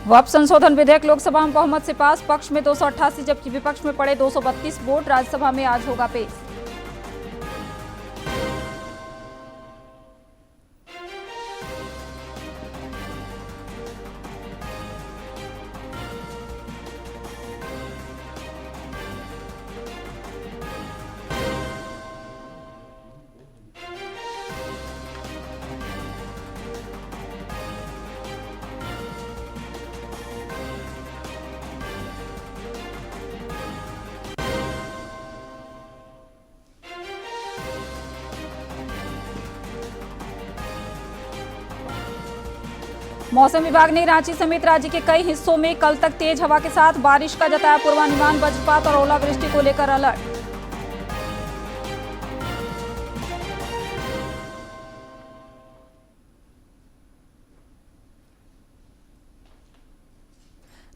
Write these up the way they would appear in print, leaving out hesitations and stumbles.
वक्फ संशोधन विधेयक लोकसभा में बहुमत से पास, पक्ष में 288 जबकि विपक्ष में पड़े 232 वोट। राज्यसभा में आज होगा पेश। मौसम विभाग ने रांची समेत राज्य के कई हिस्सों में कल तक तेज हवा के साथ बारिश का जताया पूर्वानुमान। वज्रपात और ओलावृष्टि को लेकर अलर्ट।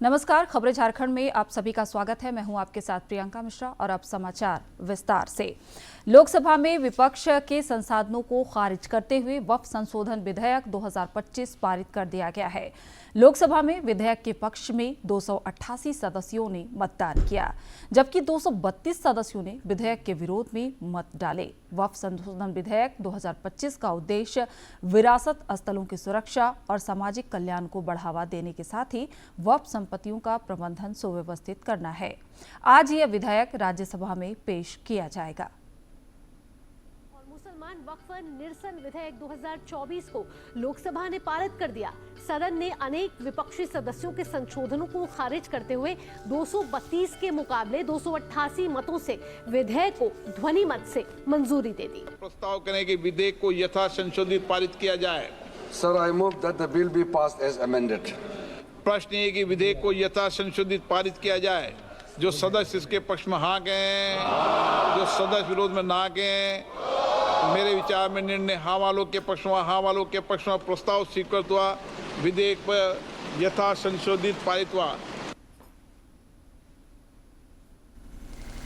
नमस्कार, खबरें झारखंड में आप सभी का स्वागत है। मैं हूं आपके साथ प्रियंका मिश्रा और अब समाचार विस्तार से। लोकसभा में विपक्ष के संसाधनों को खारिज करते हुए वक्फ संशोधन विधेयक 2025 पारित कर दिया गया है। लोकसभा में विधेयक के पक्ष में 288 सदस्यों ने मतदान किया, जबकि 232 सदस्यों ने विधेयक के विरोध में मत डाले। वक्फ संशोधन विधेयक 2025 का उद्देश्य विरासत स्थलों की सुरक्षा और सामाजिक कल्याण को बढ़ावा देने के साथ ही वक्फ संपत्तियों का प्रबंधन सुव्यवस्थित करना है। आज यह विधेयक राज्यसभा में पेश किया जाएगा। मुसलमान वक्फ निरसन विधेयक 2024 को लोकसभा ने पारित कर दिया। सदन ने अनेक विपक्षी सदस्यों के संशोधनों को खारिज करते हुए 232 के मुकाबले 288 मतों से विधेयक को ध्वनि मत से मंजूरी दे दी। प्रस्ताव करें कि विधेयक को यथा संशोधित पारित किया जाए। Sir, I move that the bill be passed as amended. प्रश्न ये कि विधेयक को यथा संशोधित पारित किया जाए। जो सदस्य इसके पक्ष में हाँ कहें, जो सदस्य विरोध में ना कहें। मेरे विचार में निर्णय हाँ वालों के पक्ष में, हाँ वालों के पक्ष में प्रस्ताव स्वीकृत हुआ। विधेयक पर यथा संशोधित पारित हुआ।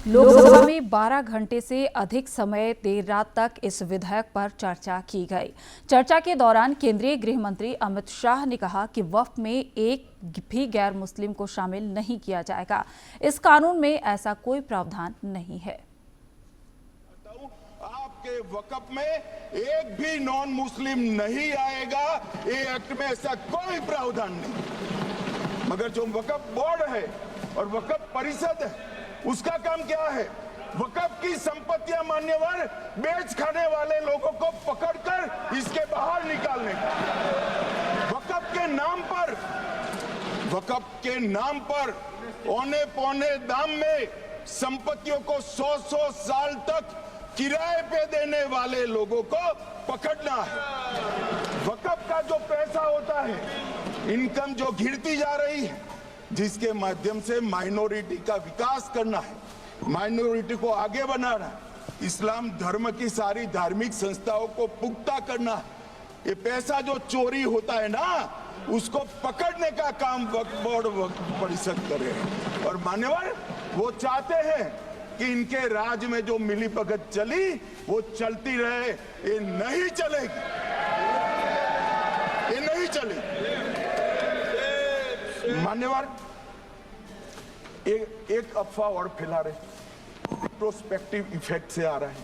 लोकसभा में 12 घंटे से अधिक समय देर रात तक इस विधेयक पर चर्चा की गई। चर्चा के दौरान केंद्रीय गृह मंत्री अमित शाह ने कहा कि वक्फ में एक भी गैर मुस्लिम को शामिल नहीं किया जाएगा। इस कानून में ऐसा कोई प्रावधान नहीं है। आपके वक्फ में एक भी नॉन मुस्लिम नहीं आएगा। ये एक्ट में ऐसा कोई प्रावधान नहीं। मगर जो वक्फ बोर्ड है और वक्फ परिषद है, उसका काम क्या है? वक्फ की संपत्तियां मान्यवर बेच खाने वाले लोगों को पकड़कर इसके बाहर निकालने का। वक्फ के नाम पर औने पौने दाम में संपत्तियों को 100 साल तक किराए पे देने वाले लोगों को पकड़ना है। वक्फ का जो पैसा होता है, इनकम जो गिरती जा रही है, जिसके माध्यम से माइनॉरिटी का विकास करना है, माइनॉरिटी को आगे बढ़ाना है, इस्लाम धर्म की सारी धार्मिक संस्थाओं को पुख्ता करना है। ये पैसा जो चोरी होता है ना, उसको पकड़ने का काम वक्फ बोर्ड वक्फ परिषद करे। और मान्यवर वो चाहते हैं कि इनके राज में जो मिलीभगत चली वो चलती रहे। ये नहीं चलेगी, ये नहीं चलेगी। मान्यवर एक अफवाह और फैला रहे, रिट्रोस्पेक्टिव इफेक्ट से आ रहा है।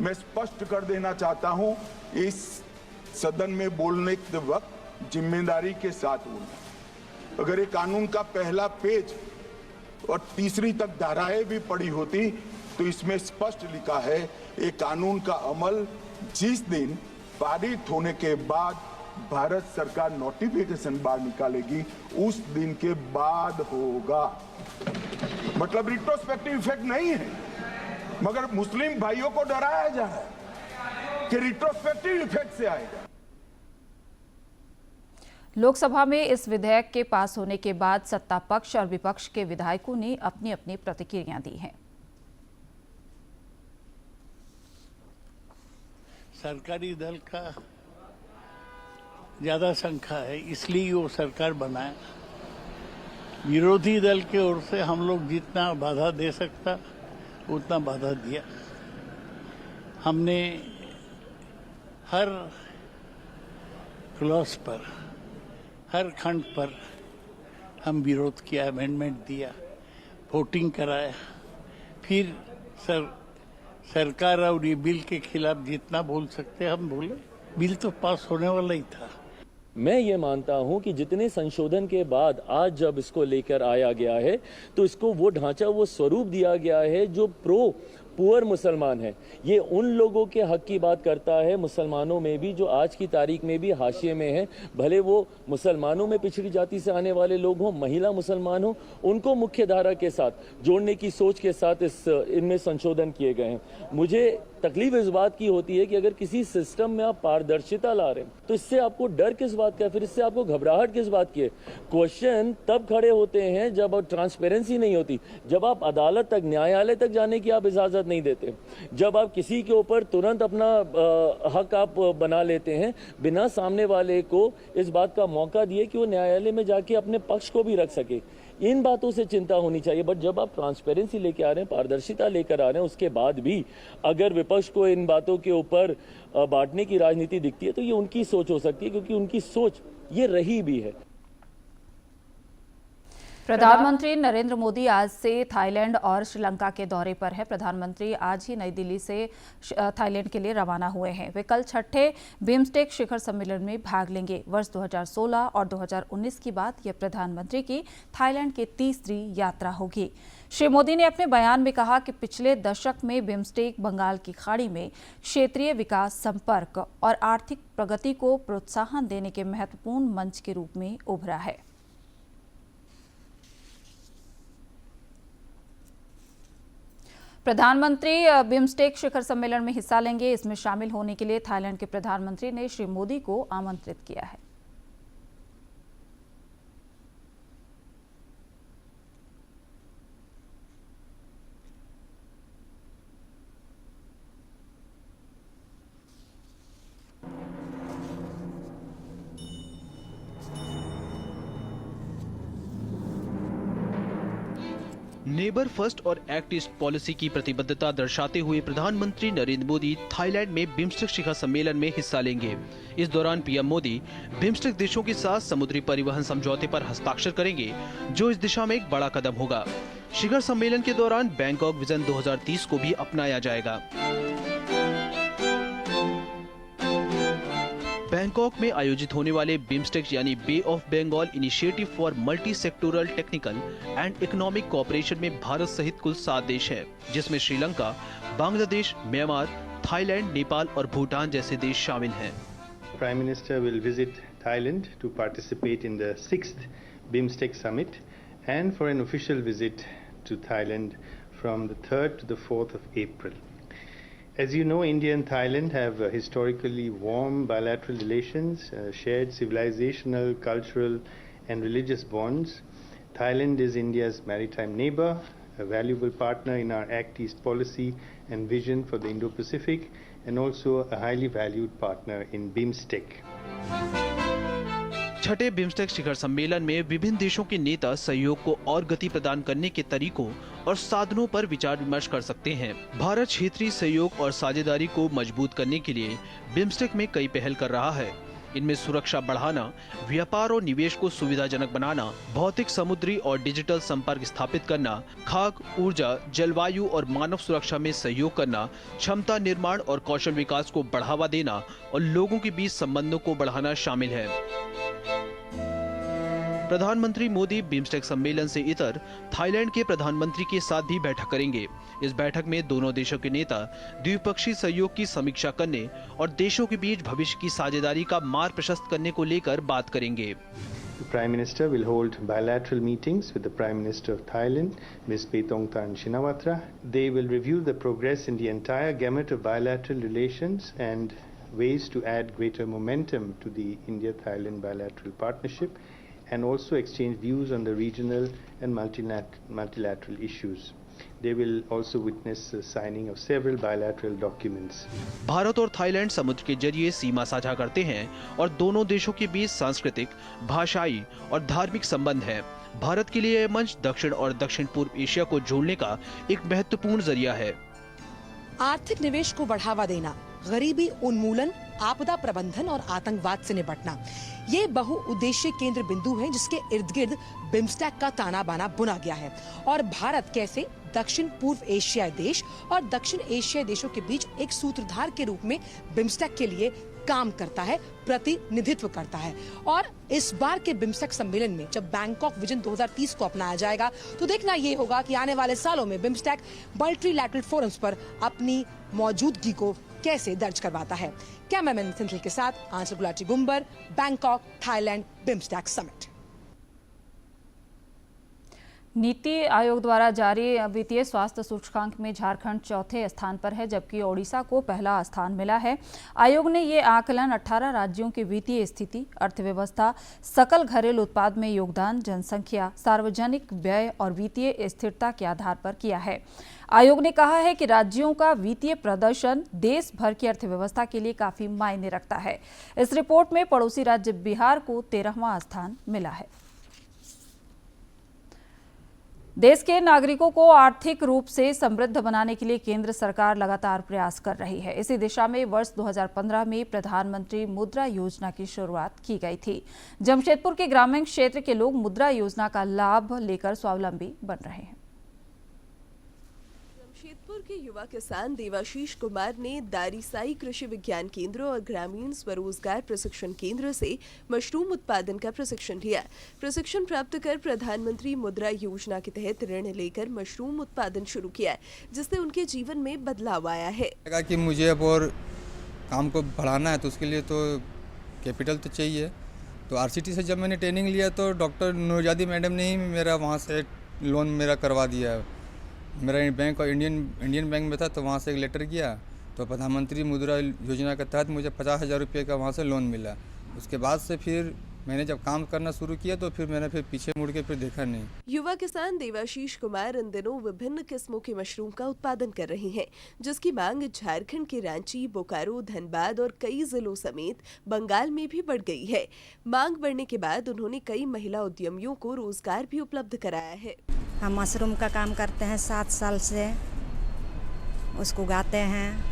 मैं स्पष्ट कर देना चाहता हूं, इस सदन में बोलने के वक्त जिम्मेदारी के साथ बोलना। अगर ये कानून का पहला पेज और तीसरी तक धाराएं भी पड़ी होती तो इसमें स्पष्ट लिखा है, ये कानून का अमल जिस दिन पारित होने के बाद भारत सरकार नोटिफिकेशन बाहर निकालेगी, उस दिन के बाद होगा। मतलब रिट्रोस्पेक्टिव इफेक्ट नहीं है, मगर मुस्लिम भाइयों को डराया जा रहा है कि रिट्रोस्पेक्टिव इफेक्ट से आएगा। लोकसभा में इस विधेयक के पास होने के बाद सत्ता पक्ष और विपक्ष के विधायकों ने अपनी अपनी प्रतिक्रियां दी हैं। सरकारी दल का ज्यादा संख्या है, इसलिए वो सरकार बनाए। विरोधी दल के ओर से हम लोग जितना बाधा दे सकता उतना बाधा दिया। हमने हर क्लॉज पर, हर खंड पर हम विरोध किया, अमेंडमेंट दिया, वोटिंग कराया। फिर सरकार और ये बिल के खिलाफ जितना बोल सकते हम बोले। बिल तो पास होने वाला ही था। मैं ये मानता हूं कि जितने संशोधन के बाद आज जब इसको लेकर आया गया है तो इसको वो ढांचा, वो स्वरूप दिया गया है जो प्रो पुअर मुसलमान है। ये उन लोगों के हक की बात करता है, मुसलमानों में भी, जो आज की तारीख में भी हाशिए में है। भले वो मुसलमानों में पिछड़ी जाति से आने वाले लोग हों, महिला मुसलमान हों, उनको मुख्य धारा के साथ जोड़ने की सोच के साथ इनमें संशोधन किए गए हैं। मुझे तकलीफ इस बात की होती है कि अगर किसी सिस्टम में आप पारदर्शिता ला रहे हैं तो इससे आपको डर किस बात का, फिर इससे आपको घबराहट किस बात की है? क्वेश्चन तब खड़े होते हैं जब ट्रांसपेरेंसी नहीं होती, जब आप अदालत तक, न्यायालय तक जाने की आप इजाजत नहीं देते, जब आप किसी के ऊपर तुरंत अपना हक आप बना लेते हैं बिना सामने वाले को इस बात का मौका दिए कि वो न्यायालय में जाके अपने पक्ष को भी रख सके। इन बातों से चिंता होनी चाहिए। बट जब आप ट्रांसपेरेंसी लेके आ रहे हैं, पारदर्शिता लेकर आ रहे हैं, उसके बाद भी अगर विपक्ष को इन बातों के ऊपर बांटने की राजनीति दिखती है तो ये उनकी सोच हो सकती है, क्योंकि उनकी सोच ये रही भी है। प्रधानमंत्री नरेंद्र मोदी आज से थाईलैंड और श्रीलंका के दौरे पर है। प्रधानमंत्री आज ही नई दिल्ली से थाईलैंड के लिए रवाना हुए हैं। वे कल छठे बिम्स्टेक शिखर सम्मेलन में भाग लेंगे। वर्ष 2016 और 2019 की बाद यह प्रधानमंत्री की थाईलैंड की तीसरी यात्रा होगी। श्री मोदी ने अपने बयान में कहा कि पिछले दशक में बिम्स्टेक बंगाल की खाड़ी में क्षेत्रीय विकास, संपर्क और आर्थिक प्रगति को प्रोत्साहन देने के महत्वपूर्ण मंच के रूप में उभरा है। प्रधानमंत्री बिम्स्टेक शिखर सम्मेलन में हिस्सा लेंगे। इसमें शामिल होने के लिए थाईलैंड के प्रधानमंत्री ने श्री मोदी को आमंत्रित किया है। नेबर फर्स्ट और एक्ट ईस्ट पॉलिसी की प्रतिबद्धता दर्शाते हुए प्रधानमंत्री नरेंद्र मोदी थाईलैंड में बिम्स्टेक शिखर सम्मेलन में हिस्सा लेंगे। इस दौरान पीएम मोदी बिम्स्टेक देशों के साथ समुद्री परिवहन समझौते पर हस्ताक्षर करेंगे, जो इस दिशा में एक बड़ा कदम होगा। शिखर सम्मेलन के दौरान बैंकॉक विजन 2030 को भी अपनाया जाएगा। बैंकॉक में आयोजित होने वाले बिम्स्टेक यानी bay of Bengal initiative for multi sectoral technical and economic cooperation में भारत सहित कुल 7 देश हैं, जिसमें श्रीलंका, बांग्लादेश, म्यांमार, थाईलैंड, नेपाल और भूटान जैसे देश शामिल हैं। Prime Minister will visit Thailand to participate in the 6th BIMSTEC summit and for an official visit to Thailand from the 3rd to the 4th of April. As you know, India and Thailand have historically warm bilateral relations, shared civilizational, cultural and religious bonds. Thailand is India's maritime neighbor, a valuable partner in our Act East policy and vision for the Indo-Pacific, and also a highly valued partner in BIMSTEC. छठे BIMSTEC शिखर सम्मेलन में विभिन्न देशों के नेता सहयोग को और गति प्रदान करने के तरीकों और साधनों पर विचार विमर्श कर सकते हैं। भारत क्षेत्रीय सहयोग और साझेदारी को मजबूत करने के लिए बिम्स्टेक में कई पहल कर रहा है। इनमें सुरक्षा बढ़ाना, व्यापार और निवेश को सुविधाजनक बनाना, भौतिक, समुद्री और डिजिटल संपर्क स्थापित करना, खाद्य, ऊर्जा, जलवायु और मानव सुरक्षा में सहयोग करना, क्षमता निर्माण और कौशल विकास को बढ़ावा देना और लोगों के बीच संबंधों को बढ़ाना शामिल है। प्रधानमंत्री मोदी बिम्स्टेक सम्मेलन से इतर थाईलैंड के प्रधानमंत्री के साथ भी बैठक करेंगे। इस बैठक में दोनों देशों के नेता द्विपक्षीय सहयोग की समीक्षा करने और देशों के बीच भविष्य की साझेदारी का मार्ग प्रशस्त करने को लेकर बात करेंगे। The Prime Minister will hold bilateral meetings with the Prime Minister of Thailand, Ms. Paetongtarn Shinawatra. They will review the progress in the entire gamut of bilateral relations and ways to add greater momentum to the India-Thailand bilateral partnership, and also exchange views on the regional and multilateral issues. They will also witness the signing of several bilateral documents. Bharat और Thailand समुद्र के जरिए सीमा साझा करते हैं और दोनों देशों के बीच सांस्कृतिक, भाषाई और धार्मिक संबंध हैं। भारत के लिए यह मंच दक्षिण और दक्षिण पूर्व एशिया को जोड़ने का एक महत्वपूर्ण जरिया है। आर्थिक निवेश को बढ़ावा देना, गरीबी उन्मूलन, आपदा प्रबंधन और आतंकवाद से निपटना, ये बहुउद्देशीय केंद्र बिंदु हैं जिसके इर्द गिर्द बिम्स्टेक का ताना बाना बुना गया है। और भारत कैसे दक्षिण पूर्व एशियाई देश और दक्षिण एशियाई देशों के बीच एक सूत्रधार के रूप में बिम्स्टेक के लिए काम करता है, प्रतिनिधित्व करता है। और इस बार के बिम्स्टेक सम्मेलन में जब बैंकॉक विजन 2030 को अपनाया जाएगा तो देखना ये होगा कि आने वाले सालों में बिम्स्टेक मल्टीलैटरल फोरम्स पर अपनी मौजूदगी को कैसे दर्ज करवाता है। कैमरामैन सिंथिल के साथ Anchal Gulati Gumber, Bangkok, Thailand, BIMSTEC summit. NITI Aayog द्वारा जारी वित्तीय स्वास्थ्य सूचकांक में झारखंड चौथे स्थान पर है, जबकि ओडिशा को पहला स्थान मिला है। आयोग ने ये आकलन 18 राज्यों की वित्तीय स्थिति, अर्थव्यवस्था, सकल घरेलू उत्पाद में योगदान, जनसंख्या, सार्वजनिक व्यय और वित्तीय स्थिरता के आधार पर किया है। आयोग ने कहा है कि राज्यों का वित्तीय प्रदर्शन देश भर की अर्थव्यवस्था के लिए काफी मायने रखता है। इस रिपोर्ट में पड़ोसी राज्य बिहार को 13वां स्थान मिला है। देश के नागरिकों को आर्थिक रूप से समृद्ध बनाने के लिए केंद्र सरकार लगातार प्रयास कर रही है। इसी दिशा में वर्ष 2015 में प्रधानमंत्री मुद्रा योजना की शुरुआत की गई थी। जमशेदपुर के ग्रामीण क्षेत्र के लोग मुद्रा योजना का लाभ लेकर स्वावलंबी बन रहे हैं। जमशेदपुर के युवा किसान देवाशीष कुमार ने दारीसाई कृषि विज्ञान केंद्र और ग्रामीण स्वरोजगार प्रशिक्षण केंद्र से मशरूम उत्पादन का प्रशिक्षण लिया। प्रशिक्षण प्राप्त कर प्रधानमंत्री मुद्रा योजना के तहत ऋण लेकर मशरूम उत्पादन शुरू किया, जिससे उनके जीवन में बदलाव आया है। कि मुझे अब और काम को बढ़ाना है तो उसके लिए तो कैपिटल तो चाहिए। तो आरसीटी से जब मैंने ट्रेनिंग लिया तो डॉक्टर नूरजादी मैडम ने ही मेरा वहाँ से लोन मेरा करवा दिया। मेरा बैंक और इंडियन बैंक में था तो वहाँ से एक लेटर किया तो प्रधानमंत्री मुद्रा योजना के तहत मुझे 50,000 रुपये का वहाँ से लोन मिला। उसके बाद से फिर मैंने जब काम करना शुरू किया तो फिर मैंने पीछे मुड़ के फिर देखा नहीं। युवा किसान देवाशीष कुमार इन दिनों विभिन्न किस्मों के मशरूम का उत्पादन कर रहे हैं, जिसकी मांग झारखंड के रांची, बोकारो, धनबाद और कई जिलों समेत बंगाल में भी बढ़ गई है। मांग बढ़ने के बाद उन्होंने कई महिला उद्यमियों को रोजगार भी उपलब्ध कराया है। हम मशरूम का काम करते हैं 7 साल से, उसको उगाते हैं,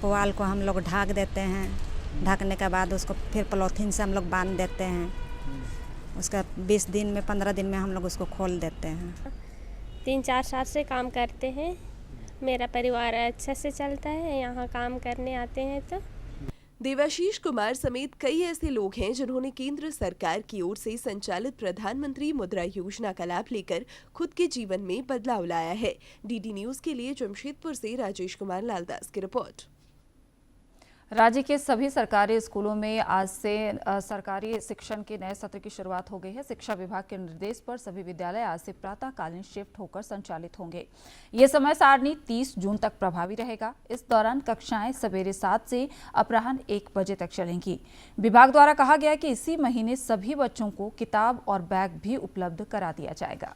पुआल को हम लोग ढक देते हैं, ढकने के बाद उसको फिर पॉलीथीन से हम लोग बांध देते हैं। उसका 20 दिन में 15 दिन में हम लोग उसको खोल देते हैं। 3-4 साल से काम करते हैं, मेरा परिवार अच्छे से चलता है, यहाँ काम करने आते हैं। तो देवाशीष कुमार समेत कई ऐसे लोग हैं जिन्होंने केंद्र सरकार की ओर से संचालित प्रधानमंत्री मुद्रा योजना का लाभ लेकर खुद के जीवन में बदलाव लाया है। डीडी न्यूज के लिए जमशेदपुर से राजेश कुमार लालदास की रिपोर्ट। राज्य के सभी सरकारी स्कूलों में आज से सरकारी शिक्षण के नए सत्र की शुरुआत हो गई है। शिक्षा विभाग के निर्देश पर सभी विद्यालय आज से प्रातःकालीन शिफ्ट होकर संचालित होंगे। ये समय सारणी 30 जून तक प्रभावी रहेगा। इस दौरान कक्षाएं सवेरे 7 से अपराह्न 1 बजे तक चलेंगी। विभाग द्वारा कहा गया कि इसी महीने सभी बच्चों को किताब और बैग भी उपलब्ध करा दिया जाएगा।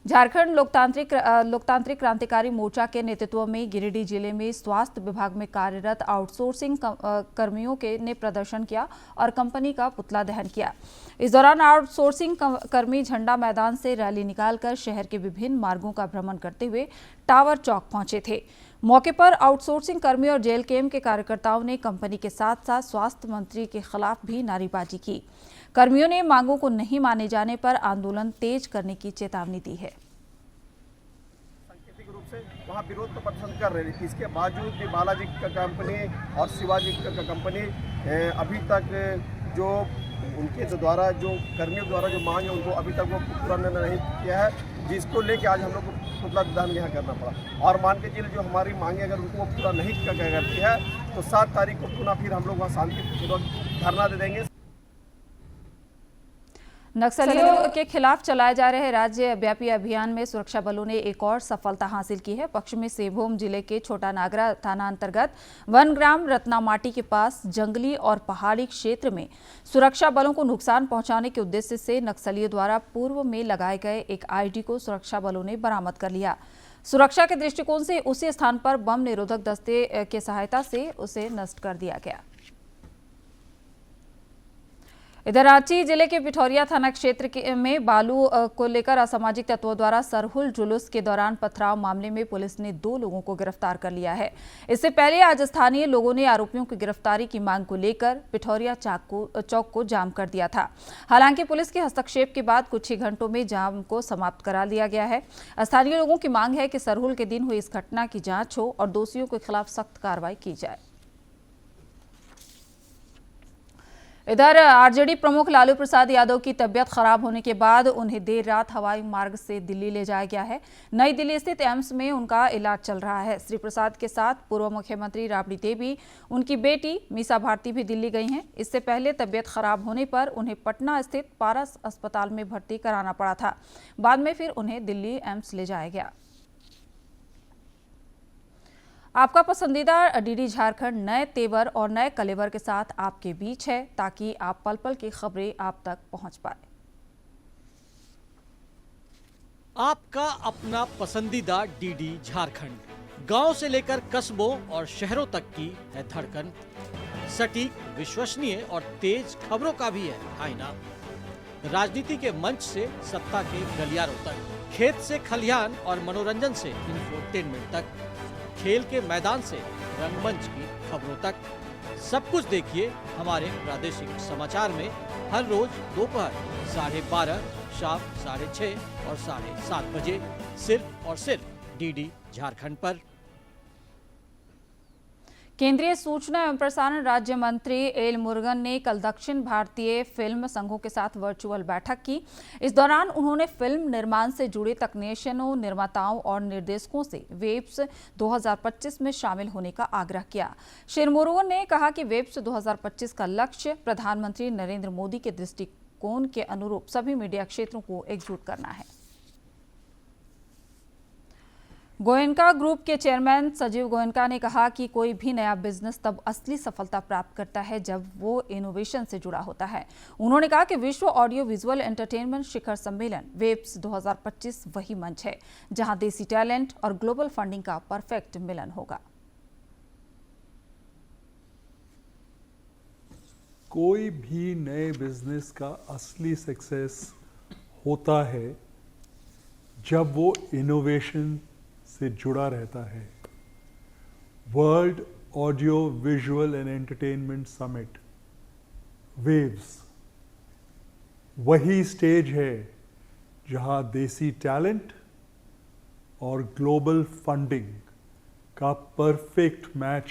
झारखंड लोकतांत्रिक क्रांतिकारी मोर्चा के नेतृत्व में गिरिडीह जिले में स्वास्थ्य विभाग में कार्यरत आउटसोर्सिंग कर्मियों ने प्रदर्शन किया और कंपनी का पुतला दहन किया। इस दौरान आउटसोर्सिंग कर्मी झंडा मैदान से रैली निकालकर शहर के विभिन्न मार्गों का भ्रमण करते हुए टावर चौक पहुंचे थे। मौके पर आउटसोर्सिंग कर्मी और जेल कैंप के कार्यकर्ताओं ने कंपनी के साथ साथ स्वास्थ्य मंत्री के खिलाफ भी नारेबाजी की। कर्मियों ने मांगों को नहीं माने जाने पर आंदोलन तेज करने की चेतावनी दी है। सांकेतिक रूप से वहाँ विरोध को प्रदर्शन कर रहे थे, इसके बावजूद भी बालाजी का कंपनी और शिवाजी का कंपनी अभी तक जो उनके द्वारा जो कर्मियों द्वारा जो मांग है उनको अभी तक वो पूरा नहीं किया है, जिसको लेके आज हम लोग को पुतला दहन यहाँ करना पड़ा। और मान के चलिए जो हमारी मांगे अगर उनको पूरा नहीं करती है तो 7 तारीख को पुनः फिर हम लोग वहाँ शांतिपूर्वक धरना दे देंगे। नक्सलियों के खिलाफ चलाए जा रहे राज्य व्यापी अभियान में सुरक्षा बलों ने एक और सफलता हासिल की है। पश्चिमी सिंहभूम जिले के छोटा नागरा थाना अंतर्गत वनग्राम रत्नामाटी के पास जंगली और पहाड़ी क्षेत्र में सुरक्षा बलों को नुकसान पहुंचाने के उद्देश्य से नक्सलियों द्वारा पूर्व में लगाए गए एक आईडी को सुरक्षा बलों ने बरामद कर लिया। सुरक्षा के दृष्टिकोण से उसी स्थान पर बम निरोधक दस्ते की सहायता से उसे नष्ट कर दिया गया। इधर रांची जिले के पिठौरिया थाना क्षेत्र में बालू को लेकर असामाजिक तत्वों द्वारा सरहुल जुलूस के दौरान पथराव मामले में पुलिस ने 2 लोगों को गिरफ्तार कर लिया है। इससे पहले आज स्थानीय लोगों ने आरोपियों की गिरफ्तारी की मांग को लेकर पिठौरिया चौक को जाम कर दिया था। हालांकि पुलिस के हस्तक्षेप के बाद कुछ ही घंटों में जाम को समाप्त करा लिया गया है। स्थानीय लोगों की मांग है कि सरहुल के दिन हुई इस घटना की जांच हो और दोषियों के खिलाफ सख्त कार्रवाई की जाए। इधर आरजेडी प्रमुख लालू प्रसाद यादव की तबीयत खराब होने के बाद उन्हें देर रात हवाई मार्ग से दिल्ली ले जाया गया है। नई दिल्ली स्थित एम्स में उनका इलाज चल रहा है। श्री प्रसाद के साथ पूर्व मुख्यमंत्री राबड़ी देवी, उनकी बेटी मीसा भारती भी दिल्ली गई हैं। इससे पहले तबीयत खराब होने पर उन्हें पटना स्थित पारस अस्पताल में भर्ती कराना पड़ा था। बाद में फिर उन्हें दिल्ली एम्स ले जाया गया। आपका पसंदीदा डीडी झारखंड नए तेवर और नए कलेवर के साथ आपके बीच है, ताकि आप पल पल की खबरें आप तक पहुंच पाए। आपका अपना पसंदीदा डीडी झारखंड, गांव से लेकर कस्बों और शहरों तक की है धड़कन। सटीक, विश्वसनीय और तेज खबरों का भी है आईना। राजनीति के मंच से सत्ता के गलियारों तक, खेत से खलिहान और मनोरंजन से इंफोटेनमेंट तक, खेल के मैदान से रंगमंच की खबरों तक, सब कुछ देखिए हमारे प्रादेशिक समाचार में हर रोज दोपहर 12:30, शाम 6:30 और 7:30 बजे, सिर्फ और सिर्फ डीडी झारखंड पर। केंद्रीय सूचना एवं प्रसारण राज्य मंत्री एल मुरुगन ने कल दक्षिण भारतीय फिल्म संघों के साथ वर्चुअल बैठक की। इस दौरान उन्होंने फिल्म निर्माण से जुड़े तकनीशियनों, निर्माताओं और निर्देशकों से वेब्स 2025 में शामिल होने का आग्रह किया। श्री मुरुगन ने कहा कि वेब्स 2025 का लक्ष्य प्रधानमंत्री नरेंद्र मोदी के दृष्टिकोण के अनुरूप सभी मीडिया क्षेत्रों को एकजुट करना है। गोयनका ग्रुप के चेयरमैन संजीव गोयनका ने कहा कि कोई भी नया बिजनेस तब असली सफलता प्राप्त करता है जब वो इनोवेशन से जुड़ा होता है। उन्होंने कहा कि विश्व ऑडियो विजुअल एंटरटेनमेंट शिखर सम्मेलन वेब्स 2025 वही मंच है जहां देसी टैलेंट और ग्लोबल फंडिंग का परफेक्ट मिलन होगा। कोई भी नए बिजनेस का असली सक्सेस होता है जब वो इनोवेशन से जुड़ा रहता है। World audio visual and entertainment summit waves वही स्टेज है जहां देसी टैलेंट और ग्लोबल फंडिंग का परफेक्ट मैच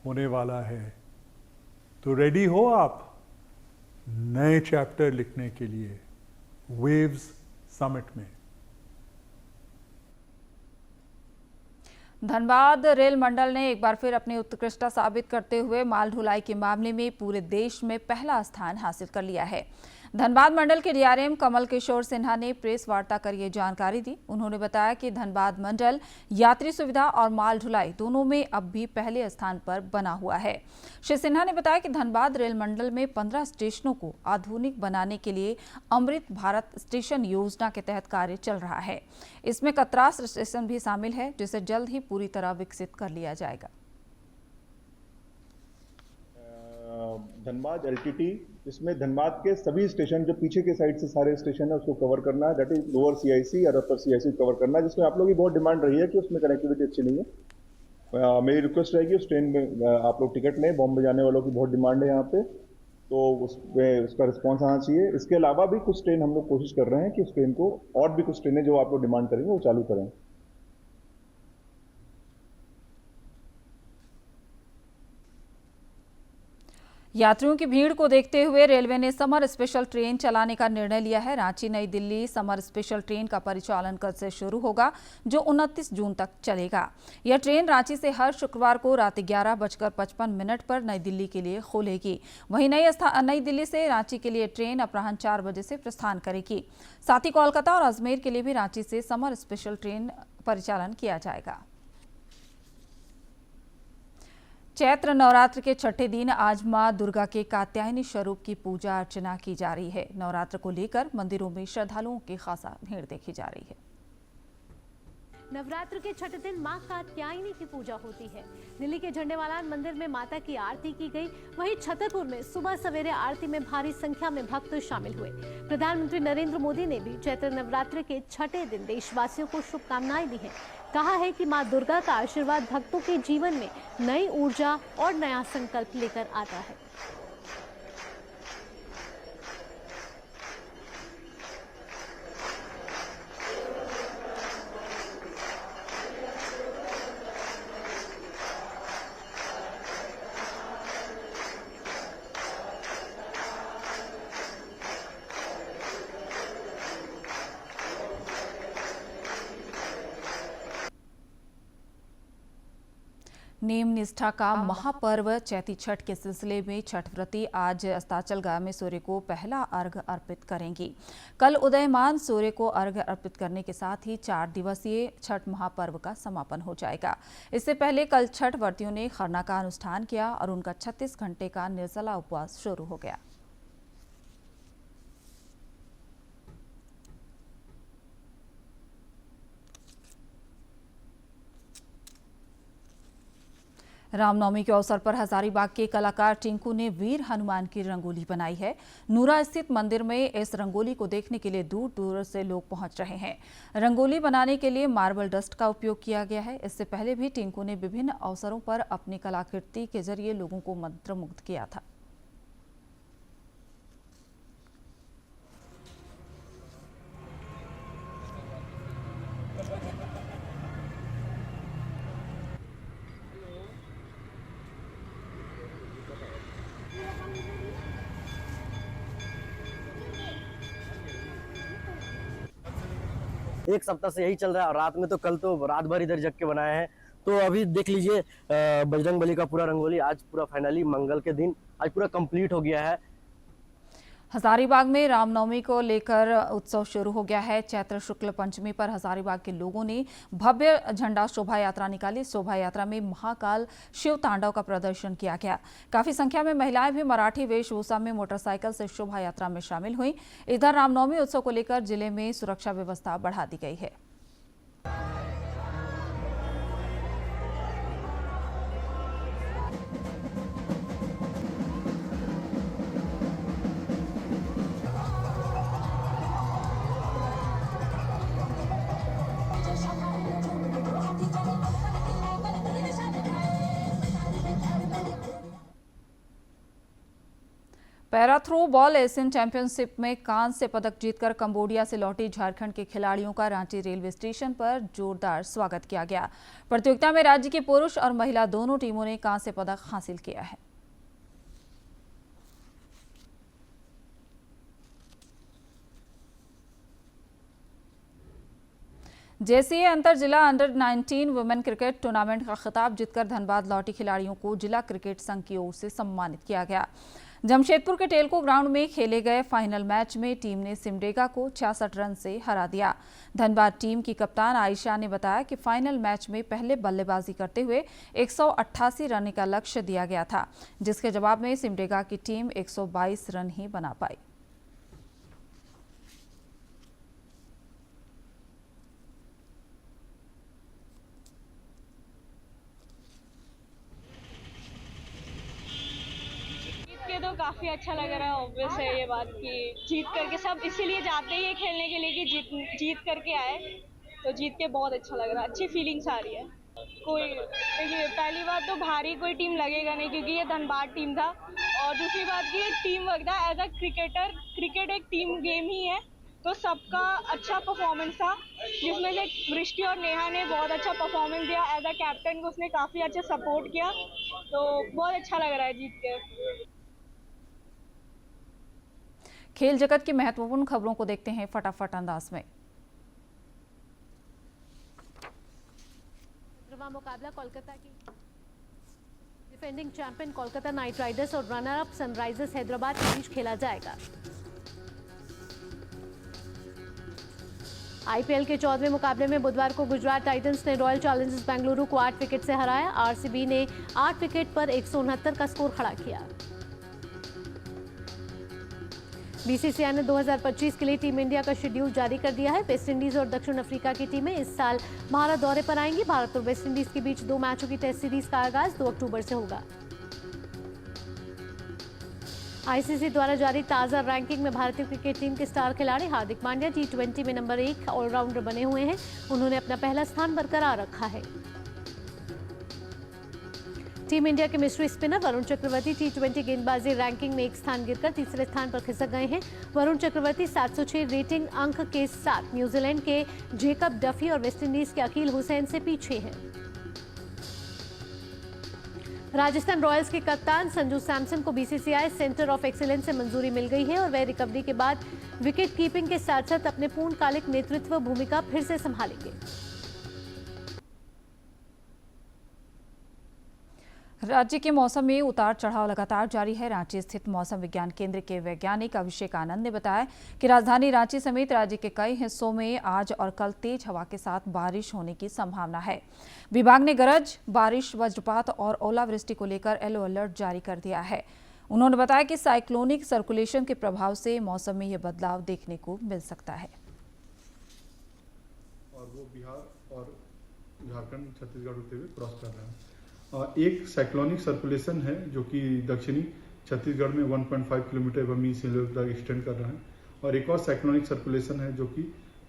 होने वाला है। तो रेडी हो आप नए चैप्टर लिखने के लिए वेव्स समिट में। धनबाद रेल मंडल ने एक बार फिर अपनी उत्कृष्टता साबित करते हुए माल ढुलाई के मामले में पूरे देश में पहला स्थान हासिल कर लिया है। धनबाद मंडल के डीआरएम कमल किशोर सिन्हा ने प्रेस वार्ता कर ये जानकारी दी। उन्होंने बताया कि धनबाद मंडल यात्री सुविधा और माल ढुलाई दोनों में अब भी पहले स्थान पर बना हुआ है। श्री सिन्हा ने बताया कि धनबाद रेल मंडल में 15 स्टेशनों को आधुनिक बनाने के लिए अमृत भारत स्टेशन योजना के तहत कार्य चल रहा है। इसमें कतरास स्टेशन भी शामिल है, जिसे जल्द ही पूरी तरह विकसित कर लिया जाएगा। धनबाद एलटीटी, इसमें धनबाद के सभी स्टेशन जो पीछे के साइड से सारे स्टेशन है उसको कवर करना है। दैट इज लोअर सीआईसी और अपर सीआईसी कवर करना है, जिसमें आप लोगों की बहुत डिमांड रही है कि उसमें कनेक्टिविटी अच्छी नहीं है। मेरी रिक्वेस्ट रहेगी उस ट्रेन में आप लोग टिकट लें। बॉम्बे जाने वालों की बहुत डिमांड है यहाँ पे, तो उसमें उसका रिस्पॉन्स आना चाहिए। इसके अलावा भी कुछ ट्रेन हम लोग कोशिश कर रहे हैं कि उस ट्रेन को और भी कुछ ट्रेनें जो आप लोग डिमांड करेंगे वो चालू करें। यात्रियों की भीड़ को देखते हुए रेलवे ने समर स्पेशल ट्रेन चलाने का निर्णय लिया है। रांची नई दिल्ली समर स्पेशल ट्रेन का परिचालन कल से शुरू होगा, जो 29 जून तक चलेगा। यह ट्रेन रांची से हर शुक्रवार को रात 11:55 पर नई दिल्ली के लिए खुलेगी। वहीं नई दिल्ली से रांची के लिए ट्रेन अपराह्न 4 बजे से प्रस्थान करेगी। साथ ही कोलकाता और अजमेर के लिए भी रांची से समर स्पेशल ट्रेन परिचालन किया जाएगा। चैत्र नवरात्र के छठे दिन आज मां दुर्गा के कात्यायनी स्वरूप की पूजा अर्चना की जा रही है। नवरात्र को लेकर मंदिरों में श्रद्धालुओं की खासा भीड़ देखी जा रही है। नवरात्र के छठे दिन मां कात्यायनी की पूजा होती है। दिल्ली के झंडेवालान मंदिर में माता की आरती की गई। वहीं छतरपुर में सुबह सवेरे आरती में भारी संख्या में भक्त शामिल हुए। प्रधानमंत्री नरेंद्र मोदी ने भी चैत्र नवरात्र के छठे दिन देशवासियों को शुभकामनाएं दी हैं। कहा है कि मां दुर्गा का आशीर्वाद भक्तों के जीवन में नई ऊर्जा और नया संकल्प लेकर आता है। नेम निष्ठा का महापर्व चैती छठ के सिलसिले में छठ व्रती आज अस्ताचलगाह में सूर्य को पहला अर्घ्य अर्पित करेंगी। कल उदयमान सूर्य को अर्घ्य अर्पित करने के साथ ही 4 दिवसीय छठ महापर्व का समापन हो जाएगा। इससे पहले कल छठ व्रतियों ने खरना का अनुष्ठान किया और उनका 36 घंटे का निर्जला उपवास शुरू हो गया। रामनवमी के अवसर पर हजारीबाग के कलाकार टिंकू ने वीर हनुमान की रंगोली बनाई है। नूरा स्थित मंदिर में इस रंगोली को देखने के लिए दूर दूर से लोग पहुंच रहे हैं। रंगोली बनाने के लिए मार्बल डस्ट का उपयोग किया गया है। इससे पहले भी टिंकू ने विभिन्न अवसरों पर अपनी कलाकृति के जरिए लोगों को मंत्रमुग्ध किया था। एक सप्ताह से यही चल रहा है और रात में तो कल तो रात भर इधर जग के बनाए हैं। तो अभी देख लीजिए बजरंगबली का पूरा रंगोली आज पूरा फाइनली मंगल के दिन आज पूरा कंप्लीट हो गया है। हजारीबाग में रामनवमी को लेकर उत्सव शुरू हो गया है। चैत्र शुक्ल पंचमी पर हजारीबाग के लोगों ने भव्य झंडा शोभा यात्रा निकाली। शोभा यात्रा में महाकाल शिव तांडव का प्रदर्शन किया गया। काफी संख्या में महिलाएं भी मराठी वेशभूषा में मोटरसाइकिल से शोभा यात्रा में शामिल हुई। इधर रामनवमी उत्सव को लेकर जिले में सुरक्षा व्यवस्था बढ़ा दी गई है। Para throw ball Asian championship में कांस्य पदक जीतकर कंबोडिया से लौटी झारखंड के खिलाड़ियों का रांची रेलवे स्टेशन पर जोरदार स्वागत किया गया। प्रतियोगिता में राज्य की पुरुष और महिला दोनों टीमों ने कांस्य पदक हासिल किया है। जेसीए अंतर जिला अंडर 19 वुमेन क्रिकेट टूर्नामेंट का खिताब जीतकर धनबाद लौटी खिलाड़ियों को जिला क्रिकेट संघ की ओर से सम्मानित किया गया। जमशेदपुर के टेलको ग्राउंड में खेले गए फाइनल मैच में टीम ने सिमडेगा को 66 रन से हरा दिया। धनबाद टीम की कप्तान आयशा ने बताया कि फाइनल मैच में पहले बल्लेबाजी करते हुए 188 रन का लक्ष्य दिया गया था, जिसके जवाब में सिमडेगा की टीम 122 रन ही बना पाई। तो काफी अच्छा लग रहा है। ऑब्वियस है ये बात कि जीत करके सब इसीलिए जाते ही है खेलने के लिए कि जीत करके आए, तो जीत के बहुत अच्छा लग रहा है। अच्छी फीलिंग्स आ रही है। कोई देखिए पहली बात तो भारी कोई टीम लगेगा नहीं क्योंकि ये धनबाद टीम था, और दूसरी बात कि ये टीम वर्क था। एज अ क्रिकेटर क्रिकेट एक टीम गेम ही है, तो सबका अच्छा परफॉर्मेंस था, जिसमें से वृष्टि और नेहा ने बहुत अच्छा परफॉर्मेंस दिया। एज अ कैप्टन को उसने काफ़ी अच्छा सपोर्ट किया, तो बहुत अच्छा लग रहा है जीत के। खेल जगत की महत्वपूर्ण खबरों को देखते हैं फटाफट अंदाज में। मुकाबला कोलकाता की defending champion Kolkata night Riders और रनर अप सनराइजर्स हैदराबाद के बीच खेला जाएगा। आईपीएल के 14वें मुकाबले में बुधवार को गुजरात टाइटंस ने रॉयल चैलेंजर्स बेंगलुरु को 8 विकेट से हराया। आरसीबी ने 8 विकेट पर 169 का स्कोर खड़ा किया। बीसीसीआई ने 2025 के लिए टीम इंडिया का शेड्यूल जारी कर दिया है। वेस्ट इंडीज और दक्षिण अफ्रीका की टीमें इस साल भारत दौरे पर आएंगी। भारत और वेस्ट इंडीज के बीच 2 मैचों की टेस्ट सीरीज का आगाज 2 अक्टूबर से होगा। आईसीसी द्वारा जारी ताजा रैंकिंग में भारतीय क्रिकेट टीम के स्टार खिलाड़ी हार्दिक पांड्या T20 में नंबर 1 ऑलराउंडर बने हुए हैं। उन्होंने अपना पहला स्थान बरकरार रखा है। टीम इंडिया के mystery spinner Varun Chakravarthy T20 गेंदबाजी रैंकिंग में 1 स्थान गिरकर तीसरे स्थान पर खिसक गए हैं। वरुण चक्रवर्ती 706 रेटिंग अंक के साथ न्यूजीलैंड के जेकब डफी और वेस्टइंडीज के अकील हुसैन से पीछे हैं। राजस्थान रॉयल्स के कप्तान संजू सैमसन को बीसीसीआई सेंटर ऑफ एक्सीलेंस से मंजूरी मिल गई है और वह रिकवरी के बाद विकेट कीपिंग के साथ साथ अपने पूर्णकालिक नेतृत्व भूमिका फिर से संभालेंगे। राज्य के मौसम में उतार चढ़ाव लगातार जारी है। रांची स्थित मौसम विज्ञान केंद्र के वैज्ञानिक अभिषेक आनंद ने बताया कि राजधानी रांची समेत राज्य के कई हिस्सों में आज और कल तेज हवा के साथ बारिश होने की संभावना है। विभाग ने गरज, बारिश, वज्रपात और ओलावृष्टि को लेकर येलो अलर्ट जारी कर दिया है। उन्होंने बताया कि साइक्लोनिक सर्कुलेशन के प्रभाव से मौसम में यह बदलाव देखने को मिल सकता है। और वो बिहार और झारखंड, छत्तीसगढ़ होते हुए क्रॉस कर रहा है। एक साइक्लोनिक सर्कुलेशन है जो कि दक्षिणी छत्तीसगढ़ में 1.5 किलोमीटर मीन सी लेवल तक एक्सटेंड कर रहा है और एक और साइक्लोनिक सर्कुलेशन है जो कि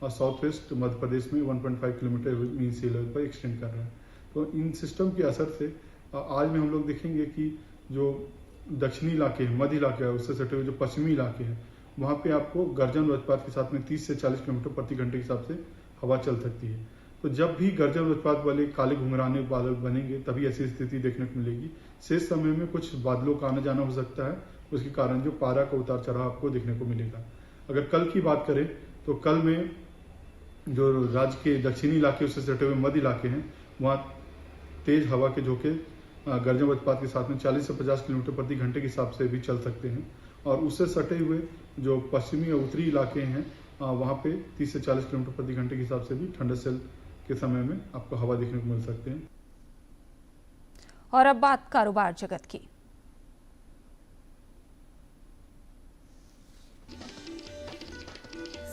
साउथ वेस्ट मध्य प्रदेश में 1.5 किलोमीटर मीन सी लेवल पर एक्सटेंड कर रहा है। तो इन सिस्टम के असर से आज में हम लोग देखेंगे कि जो दक्षिणी इलाके हैं, मध्य इलाके हैं, उससे सटे हुए जो पश्चिमी इलाके हैं, वहाँ पे आपको गर्जन वज्रपात के साथ में 30 से 40 किलोमीटर प्रति घंटे के हिसाब से हवा चल सकती है। तो जब भी गर्जन वज्रपात वाले काले घुंघराने बादल बनेंगे तभी ऐसी स्थिति देखने को मिलेगी। शेष समय में कुछ बादलों का आना जाना हो सकता है, उसके कारण जो पारा का उतार चढ़ाव आपको देखने को मिलेगा। अगर कल की बात करें तो कल में जो राज्य के दक्षिणी इलाके उससे सटे हुए मध्य इलाके हैं, वहाँ तेज हवा के झोंके गर्जन वज्रपात के साथ में 40 से 50 किलोमीटर प्रति घंटे के हिसाब से भी चल सकते हैं और उससे सटे हुए जो पश्चिमी और उत्तरी इलाके हैं वहाँ पे 30 से 40 किलोमीटर प्रति घंटे के हिसाब से भी ठंडा सेल के समय में आपको हवा देखने को मिल सकते हैं। और अब बात कारोबार जगत की।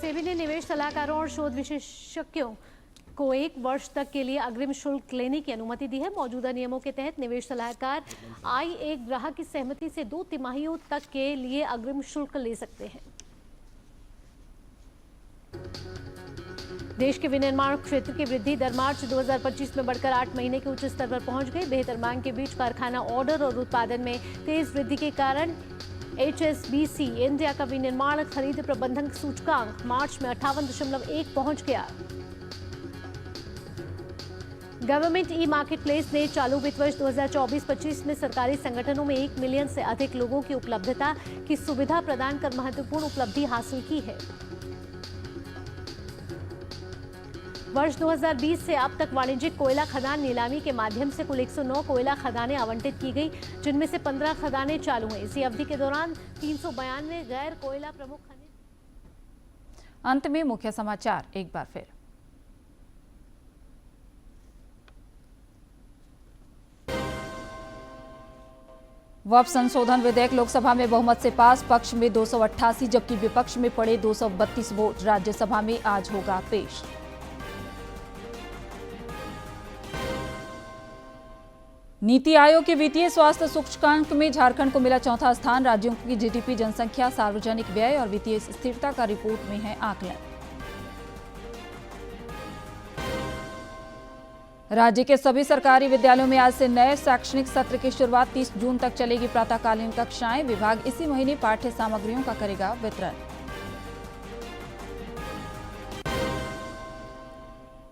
सेबी ने निवेश सलाहकारों और शोध विशेषज्ञों को 1 वर्ष तक के लिए अग्रिम शुल्क लेने की अनुमति दी है। मौजूदा नियमों के तहत निवेश सलाहकार एक ग्राहक की सहमति से 2 तिमाहियों तक के लिए अग्रिम शुल्क ले सकते हैं। देश के विनिर्माण क्षेत्र की वृद्धि दर मार्च 2025 में बढ़कर 8 महीने के उच्च स्तर पर पहुंच गई। बेहतर मांग के बीच कारखाना ऑर्डर और उत्पादन में तेज वृद्धि के कारण HSBC इंडिया का विनिर्माण खरीद प्रबंधन सूचकांक मार्च में 58.1 पहुंच गया। गवर्नमेंट ई मार्केट प्लेस ने चालू वित्त वर्ष 2024-25 में सरकारी संगठनों में 1 मिलियन से अधिक लोगों की उपलब्धता की सुविधा प्रदान कर महत्वपूर्ण उपलब्धि हासिल की है। वर्ष 2020 से अब तक वाणिज्यिक कोयला खदान नीलामी के माध्यम से कुल 109 कोयला खदानें आवंटित की गई, जिनमें से 15 खदानें चालू हैं। इसी अवधि के दौरान 392 गैर कोयला प्रमुख खनिज। अंत में मुख्य समाचार एक बार फिर। वक्फ संशोधन विधेयक लोकसभा में बहुमत से पास, पक्ष में 288 जबकि विपक्ष में पड़े 232 वोट। राज्यसभा में आज होगा पेश। नीति आयोग के वित्तीय स्वास्थ्य सूचकांक में झारखंड को मिला चौथा स्थान। राज्यों की जीडीपी, जनसंख्या, सार्वजनिक व्यय और वित्तीय स्थिरता का रिपोर्ट में है आकलन। राज्य के सभी सरकारी विद्यालयों में आज से नए शैक्षणिक सत्र की शुरुआत। 30 जून तक चलेगी प्रातःकालीन कक्षाएं। विभाग इसी महीने पाठ्य सामग्रियों का करेगा वितरण।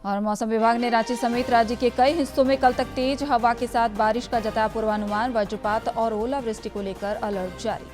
और मौसम विभाग ने रांची समेत राज्य के कई हिस्सों में कल तक तेज हवा के साथ बारिश का जताया पूर्वानुमान। वज्रपात और ओलावृष्टि को लेकर अलर्ट जारी।